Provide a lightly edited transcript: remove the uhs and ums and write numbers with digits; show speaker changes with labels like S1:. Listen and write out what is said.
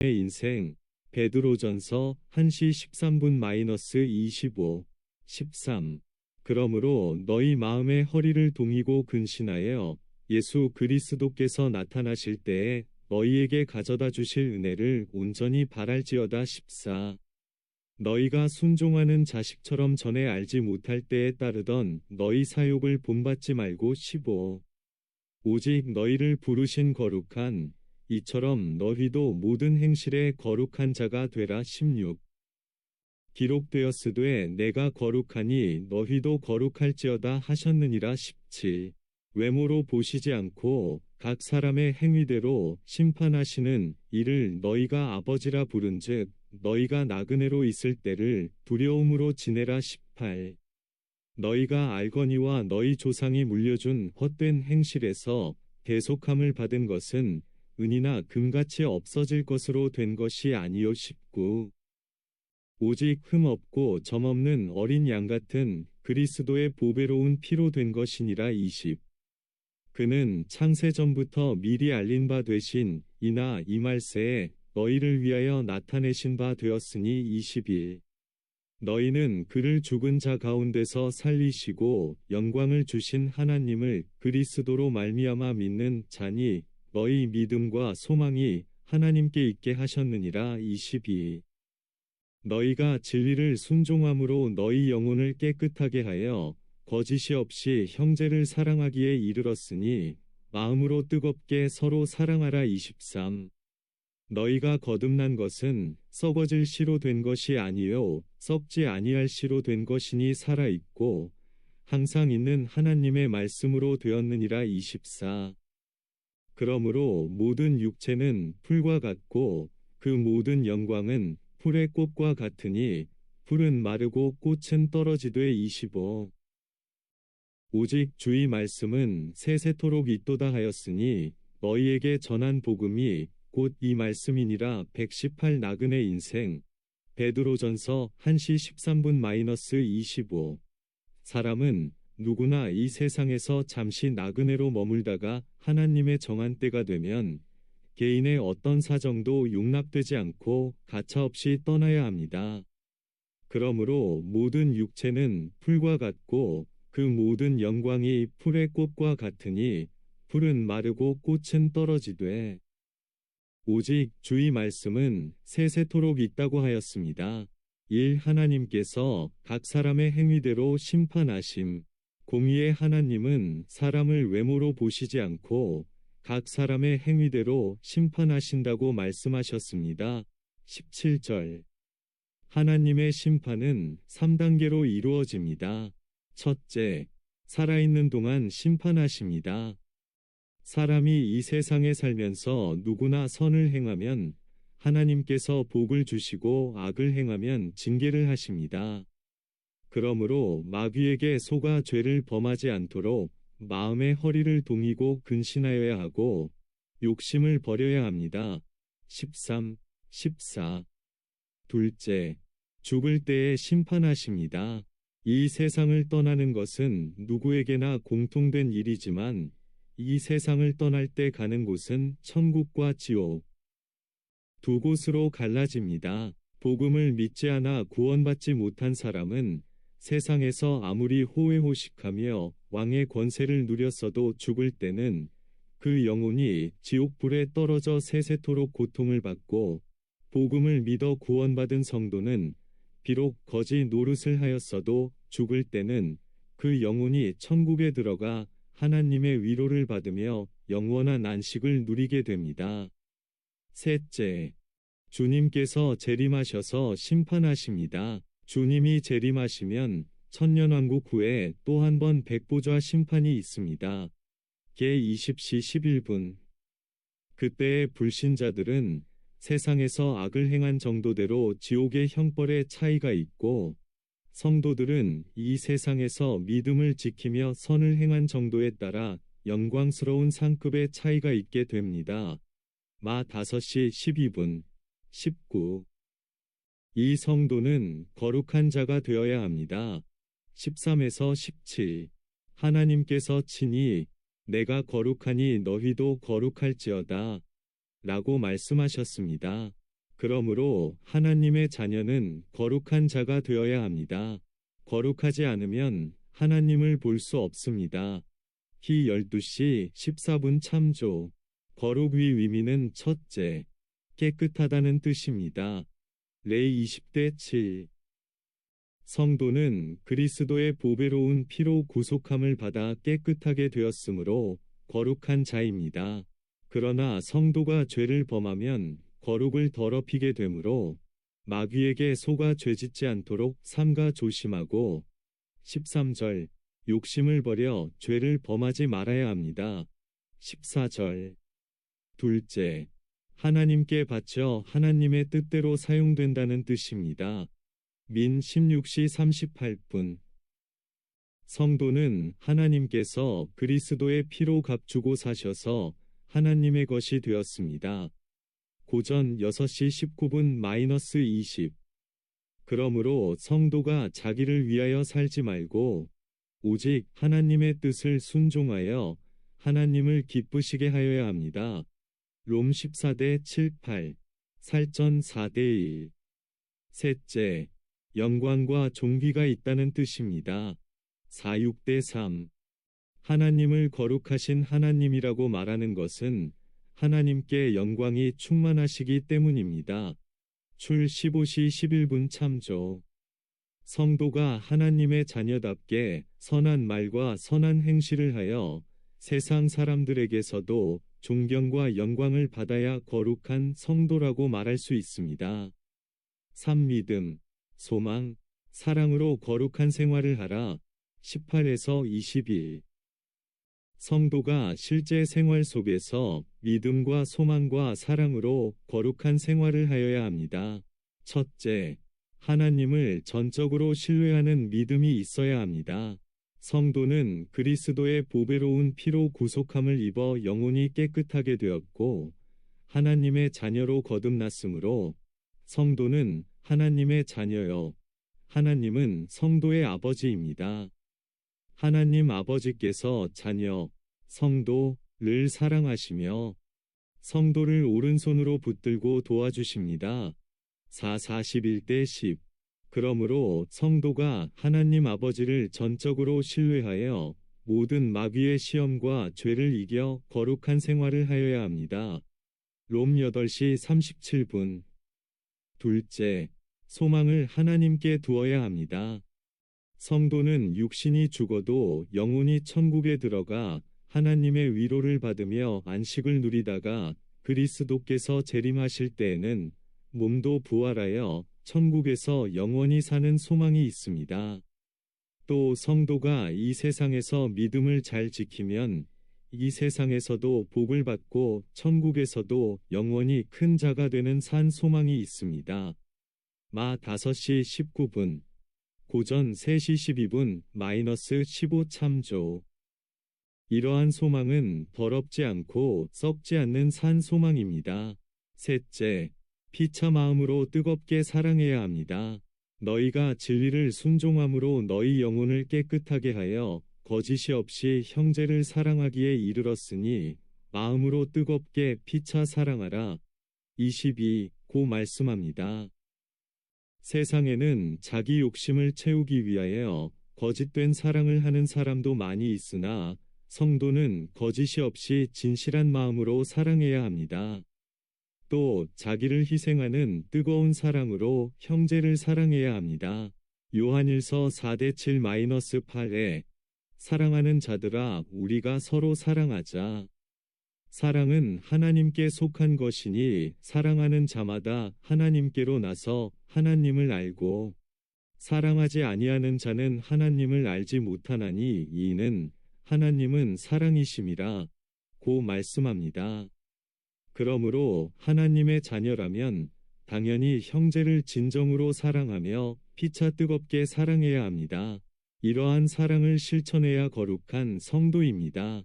S1: 인생 베드로전서 1시 13분-25 13 그러므로 너희 마음의 허리를 동이고 근신하여 예수 그리스도께서 나타나실 때에 너희에게 가져다 주실 은혜를 온전히 바랄지어다 14 너희가 순종하는 자식처럼 전에 알지 못할 때에 따르던 너희 사욕을 본받지 말고 15 오직 너희를 부르신 거룩한 이처럼 너희도 모든 행실에 거룩한 자가 되라 16 기록되었으되 내가 거룩하니 너희도 거룩할지어다 하셨느니라 17 외모로 보시지 않고 각 사람의 행위대로 심판하시는 이를 너희가 아버지라 부른즉 너희가 나그네로 있을 때를 두려움으로 지내라 18 너희가 알거니와 너희 조상이 물려준 헛된 행실에서 대속함을 받은 것은 은이나 금같이 없어질 것으로 된 것이 아니요 19 오직 흠없고 점없는 어린 양 같은 그리스도의 보배로운 피로 된 것이니라 20 그는 창세 전부터 미리 알린 바 되신 이나 이 말세에 너희를 위하여 나타내신 바 되었으니 21 너희는 그를 죽은 자 가운데서 살리시고 영광을 주신 하나님을 그리스도로 말미암아 믿는 자니 너희 믿음과 소망이 하나님께 있게 하셨느니라 22 너희가 진리를 순종함으로 너희 영혼을 깨끗하게 하여 거짓이 없이 형제를 사랑하기에 이르렀으니 마음으로 뜨겁게 서로 사랑하라 23 너희가 거듭난 것은 썩어질 씨로 된 것이 아니요 썩지 아니할 씨로 된 것이니 살아있고 항상 있는 하나님의 말씀으로 되었느니라 24 그러므로 모든 육체는 풀과 같고 그 모든 영광은 풀의 꽃과 같으니 풀은 마르고 꽃은 떨어지되 25 오직 주의 말씀은 세세토록 있도다 하였으니 너희에게 전한 복음이 곧 이 말씀이니라 118 나그네 인생 베드로전서 1시 13분-25 사람은 누구나 이 세상에서 잠시 나그네로 머물다가 하나님의 정한 때가 되면 개인의 어떤 사정도 용납되지 않고 가차없이 떠나야 합니다. 그러므로 모든 육체는 풀과 같고 그 모든 영광이 풀의 꽃과 같으니 풀은 마르고 꽃은 떨어지되 오직 주의 말씀은 세세토록 있다고 하였습니다. 1. 하나님께서 각 사람의 행위대로 심판하심. 공의의 하나님은 사람을 외모로 보시지 않고 각 사람의 행위대로 심판하신다고 말씀하셨습니다. 17절 하나님의 심판은 3단계로 이루어집니다. 첫째, 살아있는 동안 심판하십니다. 사람이 이 세상에 살면서 누구나 선을 행하면 하나님께서 복을 주시고 악을 행하면 징계를 하십니다. 그러므로 마귀에게 속아 죄를 범하지 않도록 마음의 허리를 동이고 근신하여야 하고 욕심을 버려야 합니다. 13, 14 둘째, 죽을 때에 심판하십니다. 이 세상을 떠나는 것은 누구에게나 공통된 일이지만 이 세상을 떠날 때 가는 곳은 천국과 지옥 두 곳으로 갈라집니다. 복음을 믿지 않아 구원받지 못한 사람은 세상에서 아무리 호의호식하며 왕의 권세를 누렸어도 죽을 때는 그 영혼이 지옥불에 떨어져 세세토록 고통을 받고 복음을 믿어 구원받은 성도는 비록 거짓 노릇을 하였어도 죽을 때는 그 영혼이 천국에 들어가 하나님의 위로를 받으며 영원한 안식을 누리게 됩니다. 셋째, 주님께서 재림하셔서 심판하십니다. 주님이 재림하시면 천년왕국 후에 또 한 번 백보좌 심판이 있습니다. 개 20시 11분 그때의 불신자들은 세상에서 악을 행한 정도대로 지옥의 형벌에 차이가 있고 성도들은 이 세상에서 믿음을 지키며 선을 행한 정도에 따라 영광스러운 상급의 차이가 있게 됩니다. 마 5시 12분 19 이 성도는 거룩한 자가 되어야 합니다. 13에서 17 하나님께서 친히 내가 거룩하니 너희도 거룩할지어다 라고 말씀하셨습니다. 그러므로 하나님의 자녀는 거룩한 자가 되어야 합니다. 거룩하지 않으면 하나님을 볼 수 없습니다. 히 12시 14분 참조. 거룩 위 의미는 첫째, 깨끗하다는 뜻입니다. 레이 20대 7. 성도는 그리스도의 보배로운 피로 구속함을 받아 깨끗하게 되었으므로 거룩한 자입니다. 그러나 성도가 죄를 범하면 거룩을 더럽히게 되므로 마귀에게 속아 죄짓지 않도록 삼가 조심하고 13절 욕심을 버려 죄를 범하지 말아야 합니다. 14절 둘째, 하나님께 바쳐 하나님의 뜻대로 사용된다는 뜻입니다. 민 16시 38분. 성도는 하나님께서 그리스도의 피로 값주고 사셔서 하나님의 것이 되었습니다. 고전 6시 19분 -20. 그러므로 성도가 자기를 위하여 살지 말고 오직 하나님의 뜻을 순종하여 하나님을 기쁘시게 하여야 합니다. 롬 14대 7, 8. 살전 4대 1. 셋째, 영광과 존귀가 있다는 뜻입니다. 4, 6대 3. 하나님을 거룩하신 하나님이라고 말하는 것은 하나님께 영광이 충만하시기 때문입니다. 출 15시 11분 참조. 성도가 하나님의 자녀답게 선한 말과 선한 행실을 하여 세상 사람들에게서도 존경과 영광을 받아야 거룩한 성도라고 말할 수 있습니다. 3. 믿음, 소망, 사랑으로 거룩한 생활을 하라. 18에서 21. 성도가 실제 생활 속에서 믿음과 소망과 사랑으로 거룩한 생활을 하여야 합니다. 첫째, 하나님을 전적으로 신뢰하는 믿음이 있어야 합니다. 성도는 그리스도의 보배로운 피로 구속함을 입어 영혼이 깨끗하게 되었고 하나님의 자녀로 거듭났으므로 성도는 하나님의 자녀요. 하나님은 성도의 아버지입니다. 하나님 아버지께서 자녀, 성도를 사랑하시며 성도를 오른손으로 붙들고 도와주십니다. 4, 41대 10. 그러므로 성도가 하나님 아버지를 전적으로 신뢰하여 모든 마귀의 시험과 죄를 이겨 거룩한 생활을 하여야 합니다. 롬 8시 37분. 둘째, 소망을 하나님께 두어야 합니다. 성도는 육신이 죽어도 영혼이 천국에 들어가 하나님의 위로를 받으며 안식을 누리다가 그리스도께서 재림하실 때에는 몸도 부활하여 천국에서 영원히 사는 소망이 있습니다. 또 성도가 이 세상에서 믿음을 잘 지키면 이 세상에서도 복을 받고 천국에서도 영원히 큰 자가 되는 산 소망이 있습니다. 마 5시 19분. 고전 3시 12분 -15 참조. 이러한 소망은 더럽지 않고 썩지 않는 산 소망입니다. 셋째, 피차 마음으로 뜨겁게 사랑해야 합니다. 너희가 진리를 순종함으로 너희 영혼을 깨끗하게 하여 거짓이 없이 형제를 사랑하기에 이르렀으니 마음으로 뜨겁게 피차 사랑하라. 22. 고 말씀합니다. 세상에는 자기 욕심을 채우기 위하여 거짓된 사랑을 하는 사람도 많이 있으나 성도는 거짓이 없이 진실한 마음으로 사랑해야 합니다. 또 자기를 희생하는 뜨거운 사랑으로 형제를 사랑해야 합니다. 요한일서 4대 7-8에 사랑하는 자들아 우리가 서로 사랑하자. 사랑은 하나님께 속한 것이니 사랑하는 자마다 하나님께로 나서 하나님을 알고 사랑하지 아니하는 자는 하나님을 알지 못하나니 이는 하나님은 사랑이심이라 고 말씀합니다. 그러므로 하나님의 자녀라면 당연히 형제를 진정으로 사랑하며 피차 뜨겁게 사랑해야 합니다. 이러한 사랑을 실천해야 거룩한 성도입니다.